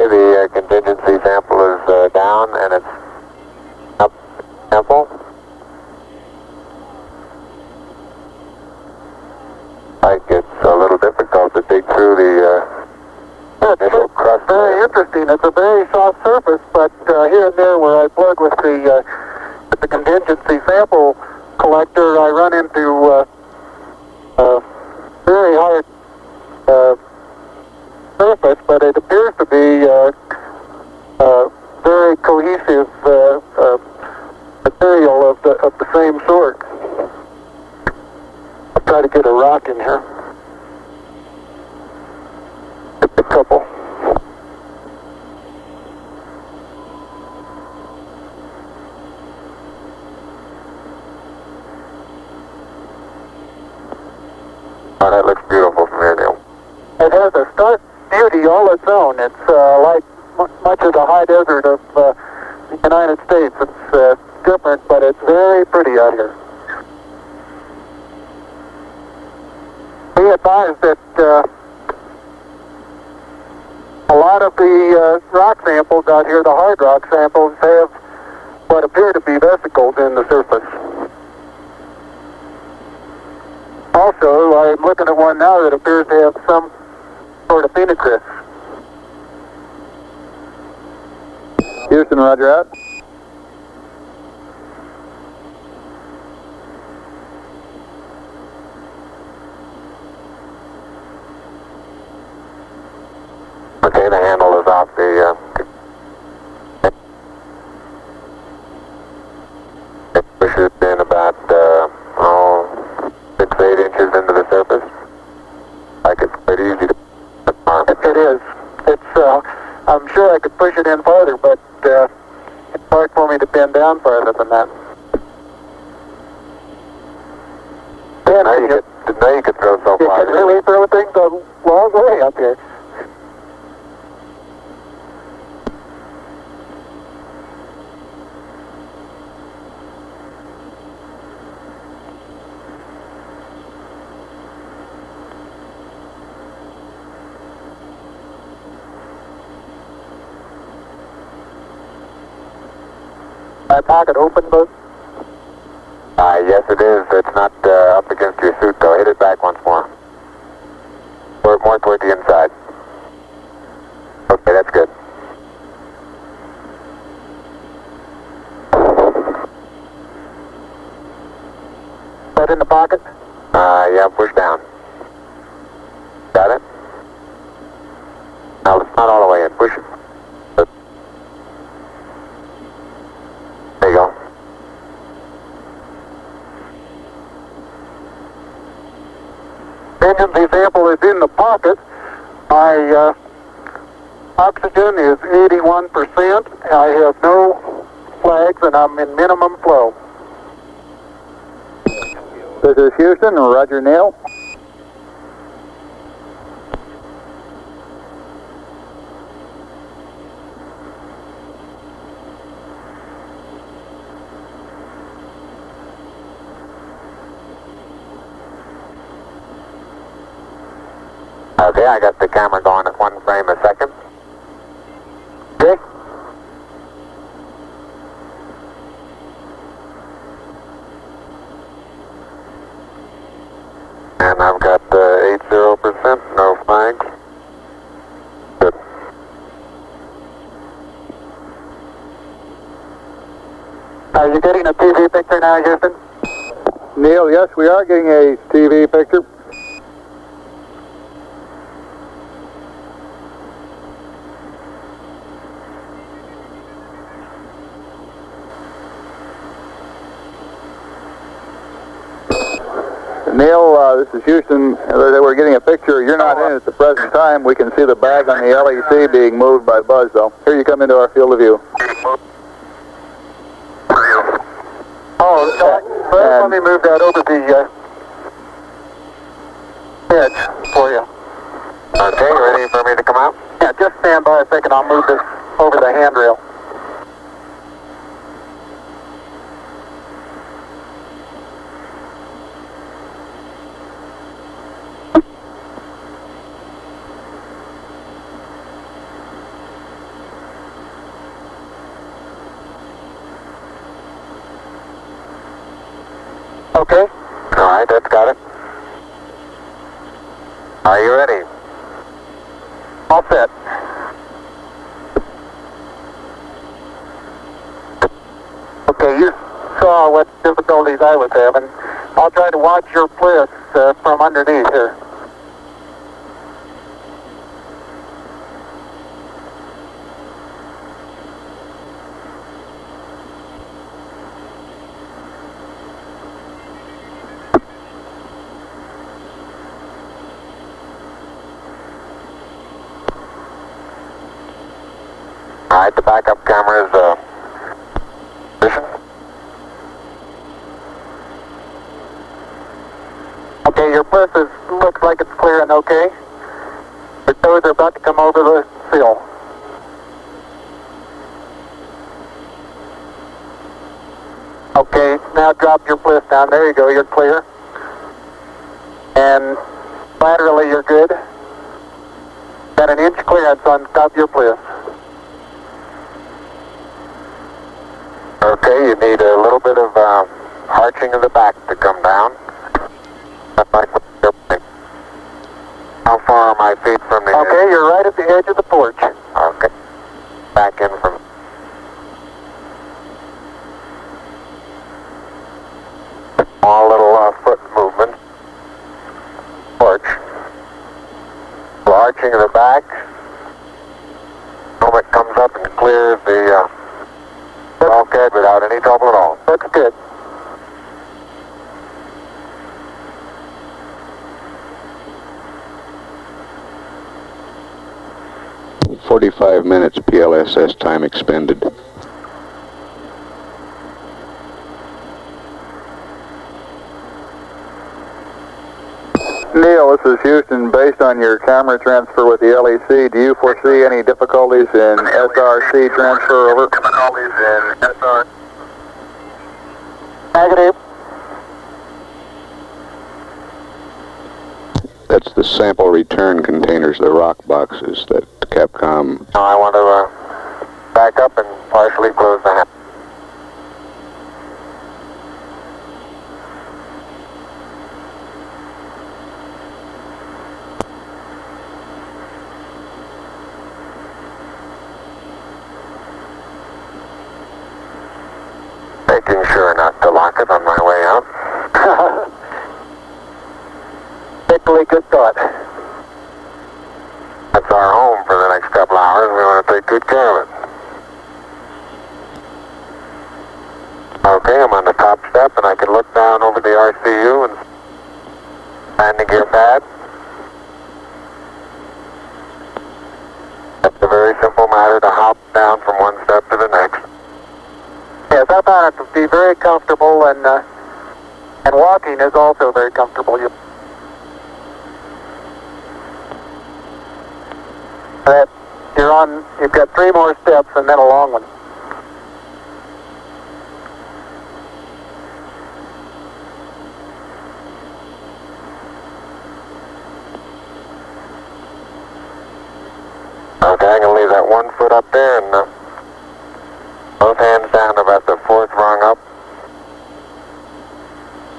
Okay, the contingency sample is down and it's up sample. Like it's a little difficult to dig through the initial crust. Very interesting. It's a very soft surface, but here and there where I plug with the contingency sample collector, I run into very hard surface, but it appears to be very cohesive material of the same sort. I'll try to get a rock in here. Just a couple. Oh, that looks beautiful from here, Neil. It has a stark beauty all its own. It's like much of the high desert of the United States. It's different, but it's very pretty out here. Be advised that a lot of the rock samples out here, the hard rock samples, have what appear to be vesicles in the surface. Also, I'm looking at one now that appears to have some sort of phenocryst. Houston, roger out. Okay, the handle is off the push it in about 6-8 inches into the surface. Like it's quite easy to arm. It is. It's. I'm sure I could push it in farther, but it's hard for me to bend down farther than that. Now you could throw so You far. can really throw things a long way up here. My pocket open, Buzz? Yes, it is. It's not up against your suit, though. Hit it back once more. More toward the inside. Okay, that's good. That in the pocket? Yeah, push down. Got it? No, it's not all the way in. Push it. There you go. Contingency sample is in the pocket. My oxygen is 81%. I have no flags, and I'm in minimum flow. This is Houston, roger Neil. Okay, I got the camera going at 1 frame a second. Okay. And I've got 80%, no flags. Good. Are you getting a TV picture now, Houston? Neil, yes, we are getting a TV picture. Neil, this is Houston. We're getting a picture. You're not in at the present time. We can see the bag on the LEC being moved by Buzz, though. Here you come into our field of view. Oh, let me move that over the edge for you. Okay, ready for me to come out? Yeah, just stand by a second. I'll move this over the handrail. Okay? Alright, that's got it. Are you ready? All set. Okay, you saw what difficulties I was having. I'll try to watch your bliss from underneath here. Alright, the backup camera is position. Okay, your bliss looks like it's clear and okay. Your toes are about to come over the sill. Okay, now drop your bliss down. There you go, you're clear. And laterally you're good. Got an inch clearance on top of your bliss. Okay, you need a little bit of arching of the back to come down. How far are my feet from the Okay, you're right at the edge of the porch. Okay. Back in from... Small little foot movement. Porch. Arching of the back. Moment comes up and clears the bulkhead without any trouble at all. Looks good. "45 minutes PLSS time expended." Neil, this is Houston. Based on your camera transfer with the LEC, do you foresee any difficulties in SRC transfer over? Difficulties in SR. Negative. That's the sample return containers, the rock boxes that Capcom... Now I want to back up and partially close the hatch. Making sure not to lock it on my way out. Particularly good thought. That's our home for the next couple hours. We want to take good care of it. Okay, I'm on the top step and I can look down over the RCU and landing gear pad. It's a very simple matter to hop down from one step to the next. Yes, I found it to be very comfortable, and walking is also very comfortable. You've got 3 more steps and then a long one. Okay, I'm going to leave that 1 foot up there and both hands down about the 4th rung up.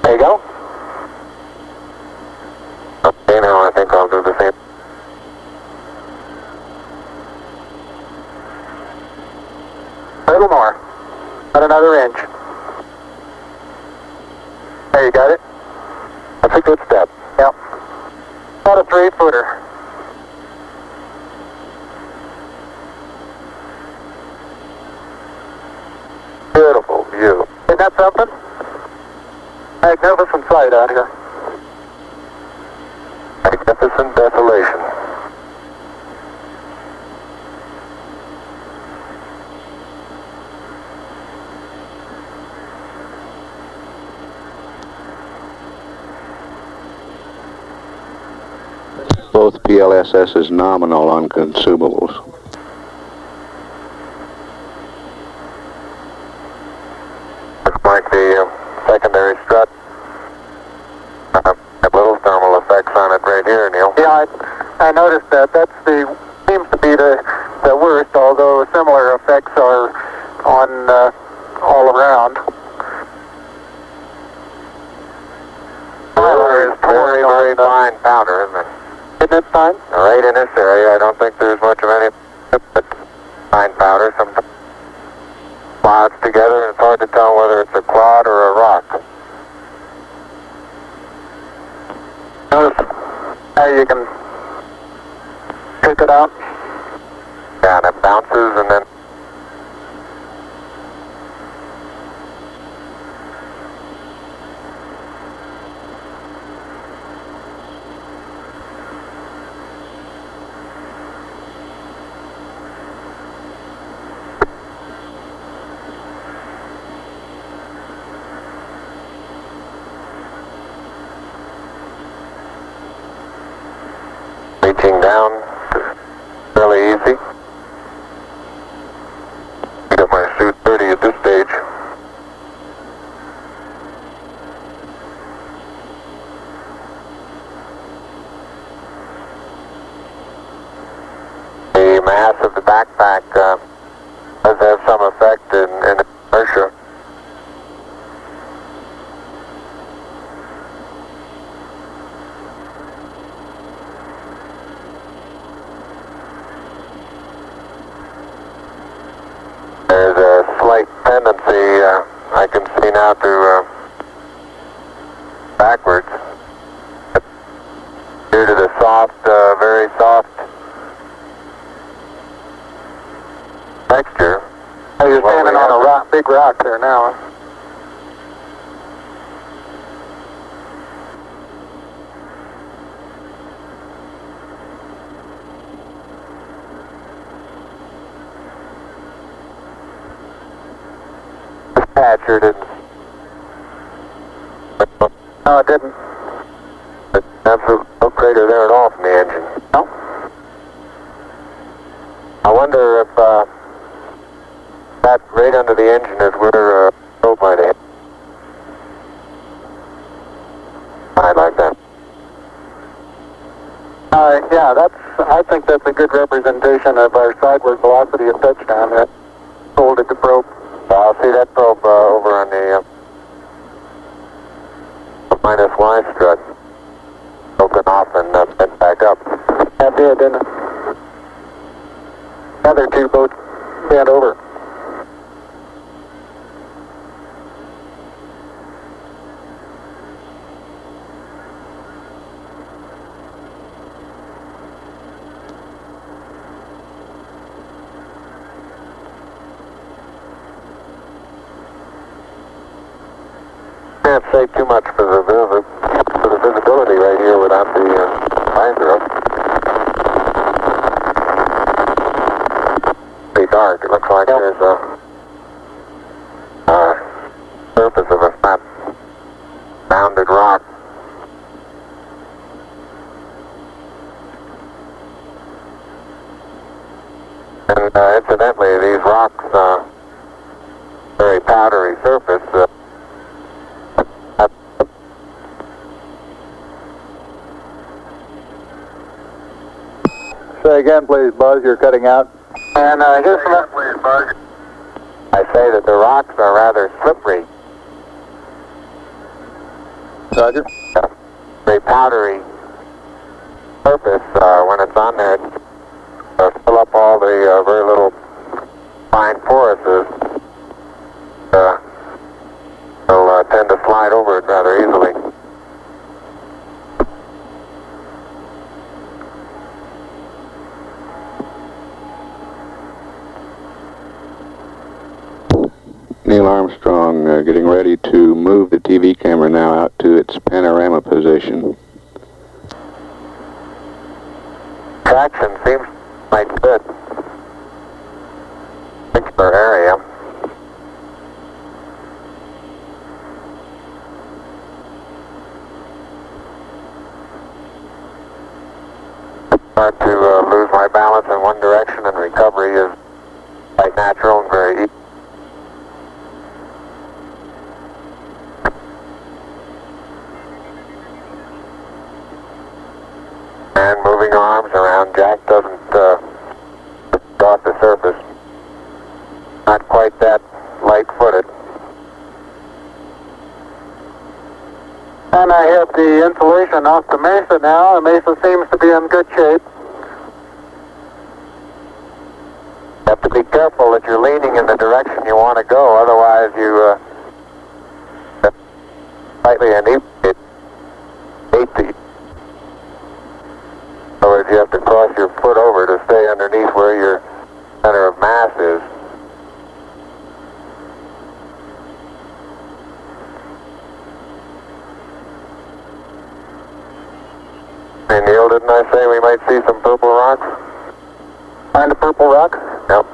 There you go. Okay, now I think I'll do the same. A little more. About another inch. There, you got it? That's a good step. Yep. About a 3-footer. Beautiful view. Isn't that something? Magnificent sight out here. Magnificent desolation. Both PLSS's nominal on consumables. Looks like the secondary strut. Have little thermal effects on it right here, Neil. Yeah, I noticed that. Seems to be the worst, although similar effects are on all around. very, very, very fine powder, isn't it? Isn't it fine? Right in this area, I don't think there's much of any, but fine powder. Some clouds together, and it's hard to tell whether it's a clod or a rock. Notice how you can pick it out. Yeah, and it bounces, and then reaching down, fairly easy. I got my suit dirty at this stage. The mass of the backpack does have some effect in inertia. There's a slight tendency I can see now to backwards due to the soft, very soft texture. Oh, you're standing on a rock, big rock there now. Patcher didn't. No, it didn't. Absolute no crater there at all from the engine. No? I wonder if that right under the engine is where probe might hit. I like that. Yeah, I think that's a good representation of our sideward velocity of touchdown. That folded the probe. I'll see that probe over on the minus Y strut. Broken off and bent back up. That did, didn't it? The other two both bent over. Can't say too much for the visibility right here without the visor up. Pretty dark. It looks like there's a surface of a flat, rounded rock. And incidentally, these rocks, very powdery surface. Say again, please, Buzz. You're cutting out. And here's some... Please, Buzz. I say that the rocks are rather slippery. Roger. Very powdery surface when it's on there. Fill up all the very little fine porises. They'll tend to slide over it rather easily. Neil Armstrong getting ready to move the TV camera now out to its panorama position. Traction seems quite good. Particular area. Start to lose my balance in one direction, and recovery is quite natural and very easy. And moving arms around, Jack doesn't off the surface. Not quite that light-footed. And I have the insulation off the Mesa now. The Mesa seems to be in good shape. You have to be careful that you're leaning in the direction you want to go, otherwise you slightly inebriate. In other words, you have to cross your foot over to stay underneath where your center of mass is. Hey Neil, didn't I say we might see some purple rocks? Find the purple rocks? Yep.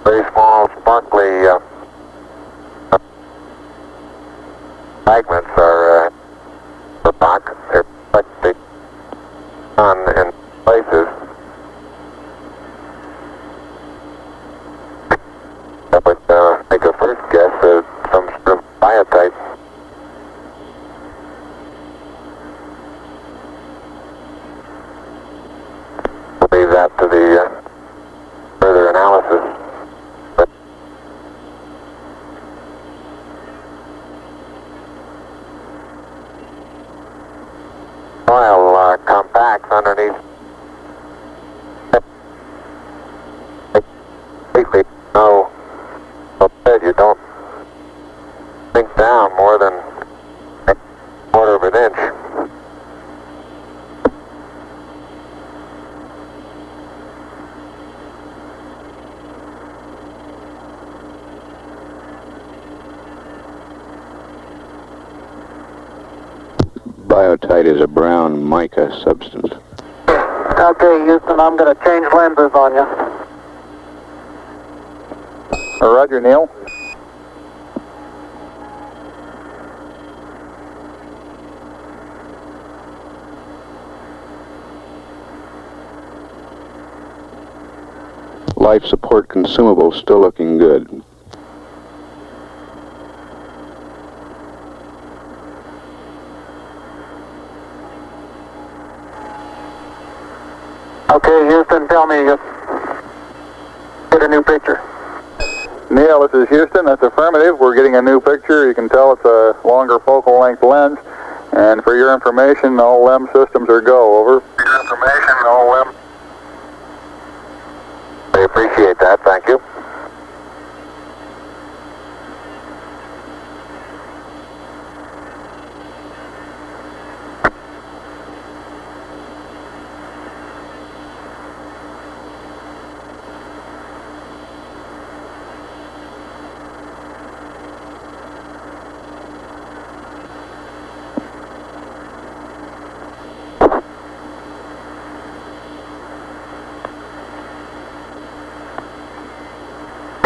Very small, sparkly fragments are rock. They're reflecting on in places. I would make a first guess at some sort of biotite. Leave that to the further analysis. But soil compacts underneath. Completely no. You don't sink down more than a quarter of an inch. Biotite is a brown mica substance. Okay, Houston, I'm going to change lenses on you. Roger, Neil. Life support consumables still looking good. Okay, Houston, tell me you get a new picture. Neil, this is Houston. That's affirmative. We're getting a new picture. You can tell it's a longer focal length lens. And for your information, all LEM systems are go. Over. For your information, all LEM. I appreciate that. Thank you.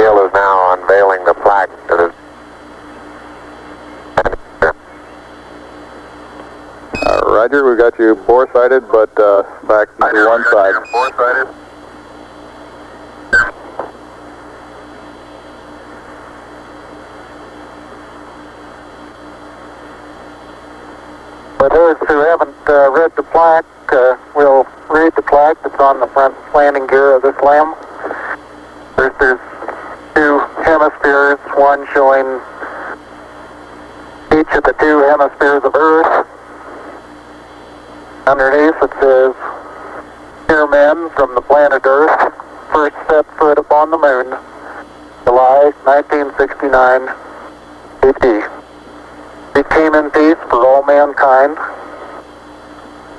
Is now unveiling the plaque that is. Roger, we got you bore-sighted, but back to one side. Bore-sighted. For those who haven't read the plaque, we'll read the plaque that's on the front landing gear of this LEM. There's two hemispheres, one showing each of the two hemispheres of Earth. Underneath it says, "Here men from the planet Earth first set foot upon the moon, July 1969 AD. We came in peace for all mankind."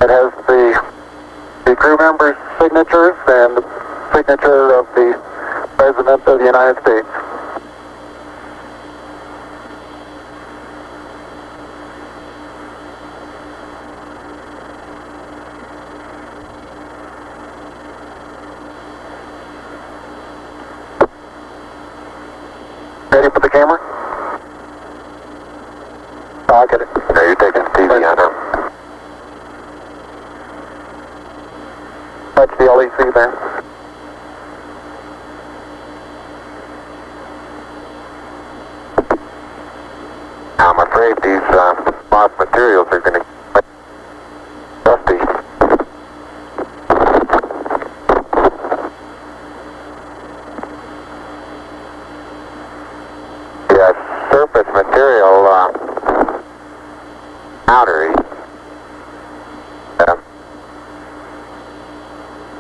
It has the crew members' signatures and the signature of the President of the United States. Ready for the camera? I'll get it. Yeah, you're taking the TV on him. Touch the LEC there. I'm afraid these lost materials are going to get dusty. material powdery.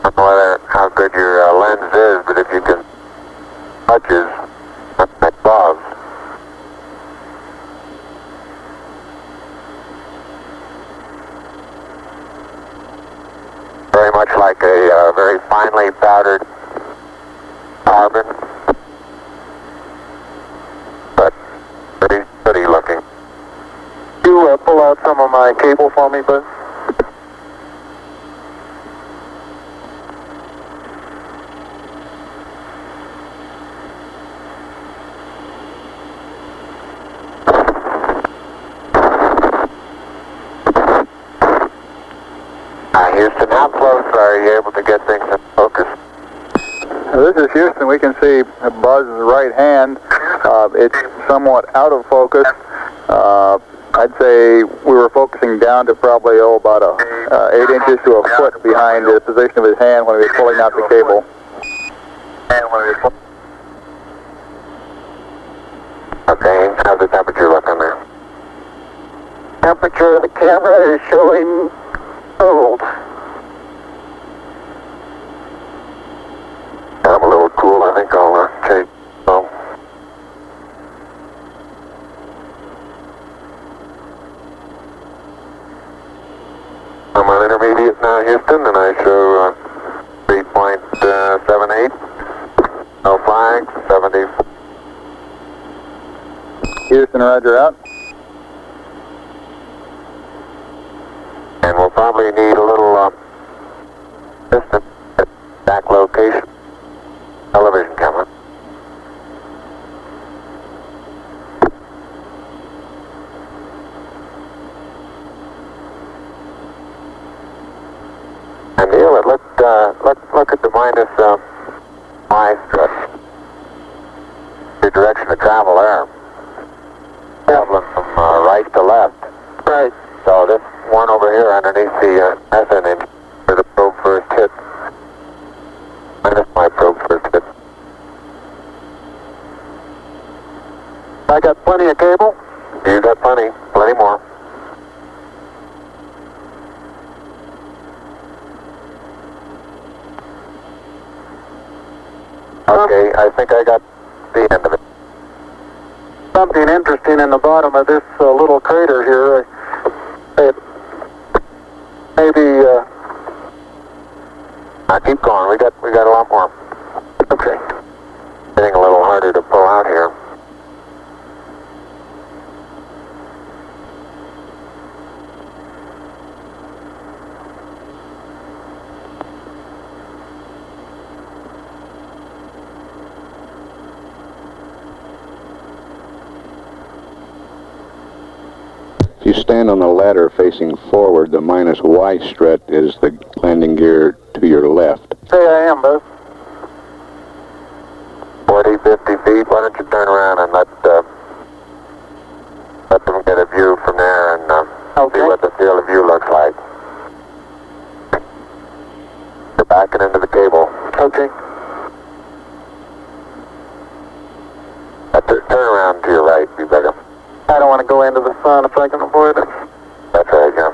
I don't know how good your lens is, but if you can touches that gloves. Very much like a very finely powdered carbon, but pretty looking. You pull out some of my cable for me, Buzz? Houston, how close are you able to get things in focus? This is Houston. We can see Buzz's right hand. It's somewhat out of focus. I'd say we were focusing down to probably about 8 inches to a foot behind the position of his hand when he was pulling out the cable. Okay, how's the temperature looking there? Temperature of the camera is showing cold. I'm a little cool. I think I'll change. Oh. I'm on intermediate now, Houston, and I show 3.78. No flags, 70. Houston, roger out. And we'll probably need a little distance at back location. Television camera. And Neil, look at the minus Y stress. Your direction of travel there. Traveling from right to left. Right. So this one over here underneath the methane engine where the probe first hit. Minus my probe first hit. I got plenty of cable. You got plenty more. Okay, I think I got the end of it. Something interesting in the bottom of this little crater here. Maybe. Keep going. We got a lot more. Okay. Getting a little harder to pull out here. If you stand on the ladder facing forward, the minus Y strut is the landing gear to your left. Say I am, Buzz. 40, 50 feet. Why don't you turn around and let them get a view from there and see what the field of view looks like. You're backing into the cable. Okay. Turn around to your right, you better. I don't want to go into the sun if I can avoid it. That's right, yeah.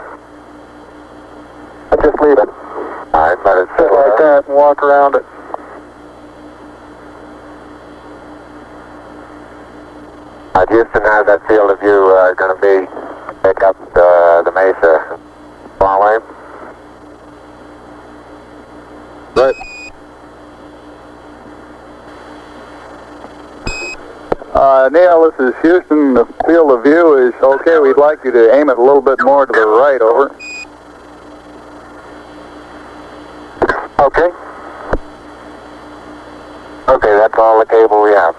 I just leave it. All right, let it Sit like that and walk around it. Houston, how's that field of view going to be? Pick up the mesa. Far away? Right. Neil, this is Houston. The field of view is okay. We'd like you to aim it a little bit more to the right, over. Okay. Okay, that's all the cable we have.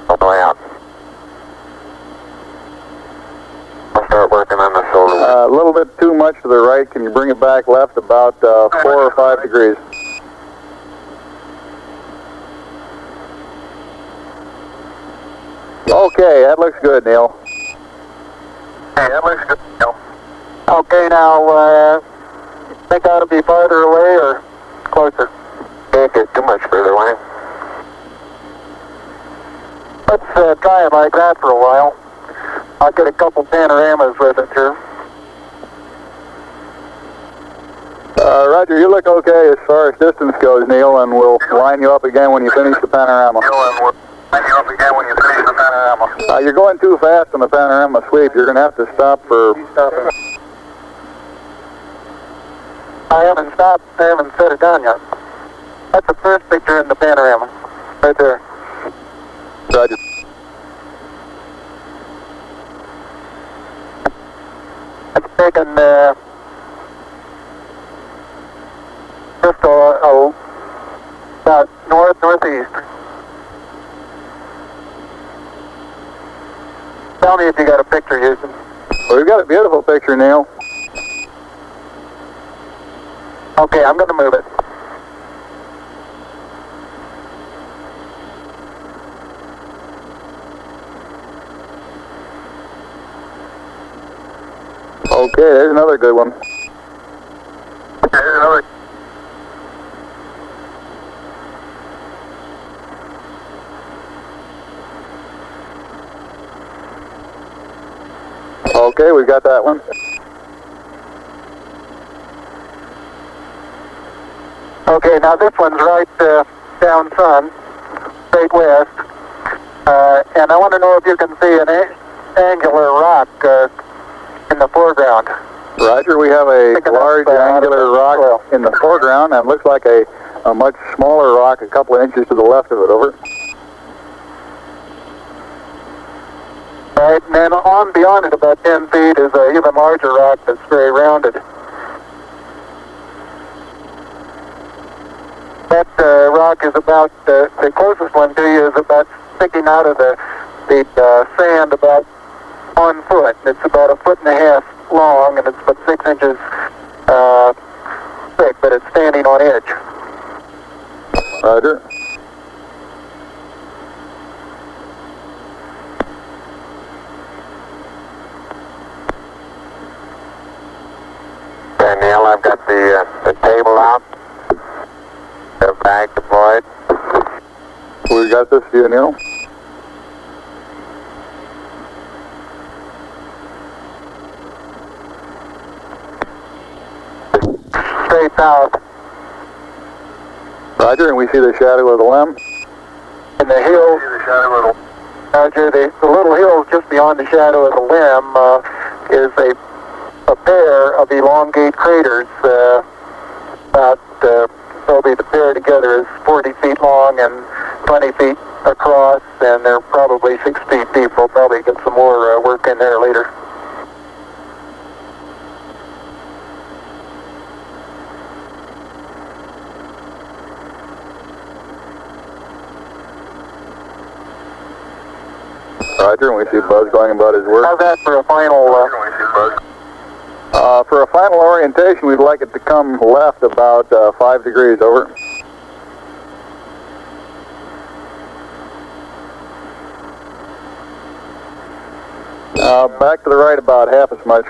All the way out. I'll start working on the shoulder. A little bit too much to the right. Can you bring it back left about 4 or 5 degrees? Okay, that looks good, Neil. Hey, that looks good, Neil. Okay, now, think I ought to be farther away or closer? Can't get too much further away. Let's try it like that for a while. I'll get a couple panoramas with it here. Roger, you look okay as far as distance goes, Neil, and we'll line you up again when you finish the panorama. You're going too fast on the panorama sweep. You're going to have to stop for... I haven't stopped. I haven't set it down yet. That's the first picture in the panorama. Right there. Roger. It's taken just about northeast. Tell me if you got a picture, Houston. Well, we've got a beautiful picture, Neil. Okay, I'm going to move it. Okay, there's another good one. Okay, we got that one. Okay, now this one's right down sun, straight west. And I want to know if you can see an angular rock in the foreground. Roger, we have a large angular rock in the foreground, and looks like a much smaller rock a couple of inches to the left of it. Over. Right, and then on beyond it about 10 feet is an even larger rock that's very rounded. That rock is about, the closest one to you is about sticking out of the sand about 1 foot. It's about 1.5 feet long, and it's about 6 inches thick, but it's standing on edge. Roger. Okay, Neil, I've got the table out. The bag deployed. We got this view, Neil. Straight south. Roger, and we see the shadow of the limb. In the hills, Roger, the little hill just beyond the shadow of the limb is a pair of elongate craters. Probably the pair together is 40 feet long and 20 feet across, and they're probably 6 feet deep. We'll probably get some more work in there later. Roger, and we see Buzz going about his work. How's that for a final? For a final orientation, we'd like it to come left about 5 degrees. Over. Back to the right about half as much.